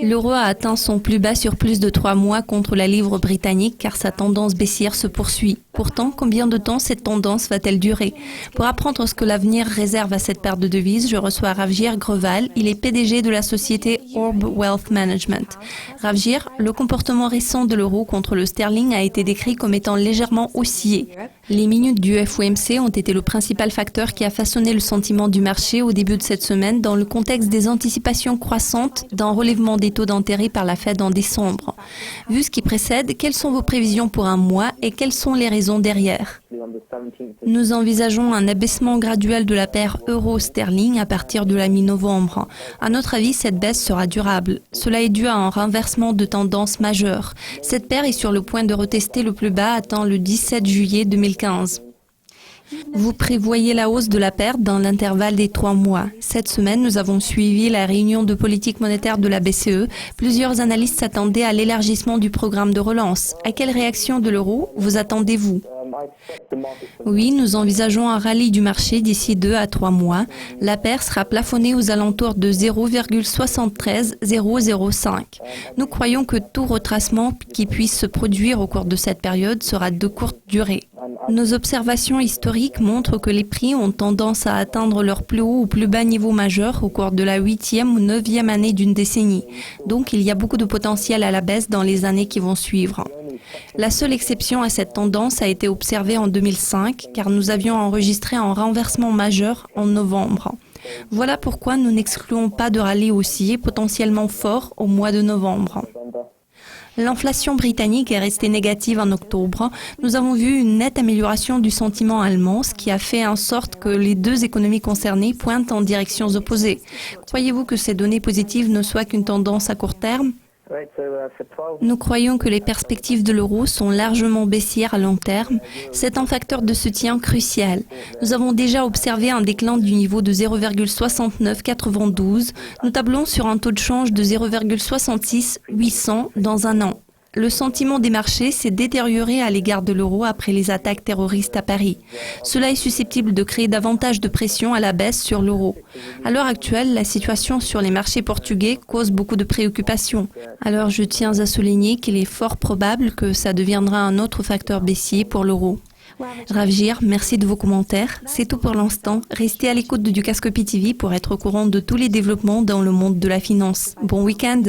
L'euro a atteint son plus bas sur plus de 3 mois contre la livre britannique car sa tendance baissière se poursuit. Pourtant, combien de temps cette tendance va-t-elle durer? Pour apprendre ce que l'avenir réserve à cette paire de devises, je reçois Ravgir Greval. Il est PDG de la société Orb Wealth Management. Ravgir, le comportement récent de l'euro contre le sterling a été décrit comme étant légèrement haussier. Les minutes du FOMC ont été le principal facteur qui a façonné le sentiment du marché au début de cette semaine dans le contexte des anticipations croissantes d'un relèvement des taux d'intérêt par la Fed en décembre. Vu ce qui précède, quelles sont vos prévisions pour un mois et quelles sont les raisons derrière? Nous envisageons un abaissement graduel de la paire euro-sterling à partir de la mi-novembre. À notre avis, cette baisse sera durable. Cela est dû à un renversement de tendance majeure. Cette paire est sur le point de retester le plus bas atteint le 17 juillet 2015. Vous prévoyez la hausse de la paire dans l'intervalle des 3 mois. Cette semaine, nous avons suivi la réunion de politique monétaire de la BCE. Plusieurs analystes s'attendaient à l'élargissement du programme de relance. À quelle réaction de l'euro vous attendez-vous? Oui, nous envisageons un rallye du marché d'ici 2 à 3 mois. La paire sera plafonnée aux alentours de 0,73005. Nous croyons que tout retracement qui puisse se produire au cours de cette période sera de courte durée. Nos observations historiques montrent que les prix ont tendance à atteindre leur plus haut ou plus bas niveau majeur au cours de la 8e ou 9e année d'une décennie. Donc, il y a beaucoup de potentiel à la baisse dans les années qui vont suivre. La seule exception à cette tendance a été observée en 2005, car nous avions enregistré un renversement majeur en novembre. Voilà pourquoi nous n'excluons pas de rallye haussier potentiellement fort au mois de novembre. L'inflation britannique est restée négative en octobre. Nous avons vu une nette amélioration du sentiment allemand, ce qui a fait en sorte que les deux économies concernées pointent en directions opposées. Croyez-vous que ces données positives ne soient qu'une tendance à court terme? Nous croyons que les perspectives de l'euro sont largement baissières à long terme. C'est un facteur de soutien crucial. Nous avons déjà observé un déclin du niveau de 0,6992. Nous tablons sur un taux de change de 0,66800 dans un an. Le sentiment des marchés s'est détérioré à l'égard de l'euro après les attaques terroristes à Paris. Cela est susceptible de créer davantage de pression à la baisse sur l'euro. À l'heure actuelle, la situation sur les marchés portugais cause beaucoup de préoccupations. Alors je tiens à souligner qu'il est fort probable que ça deviendra un autre facteur baissier pour l'euro. Ravgir, merci de vos commentaires. C'est tout pour l'instant. Restez à l'écoute de Dukascopy TV pour être au courant de tous les développements dans le monde de la finance. Bon week-end!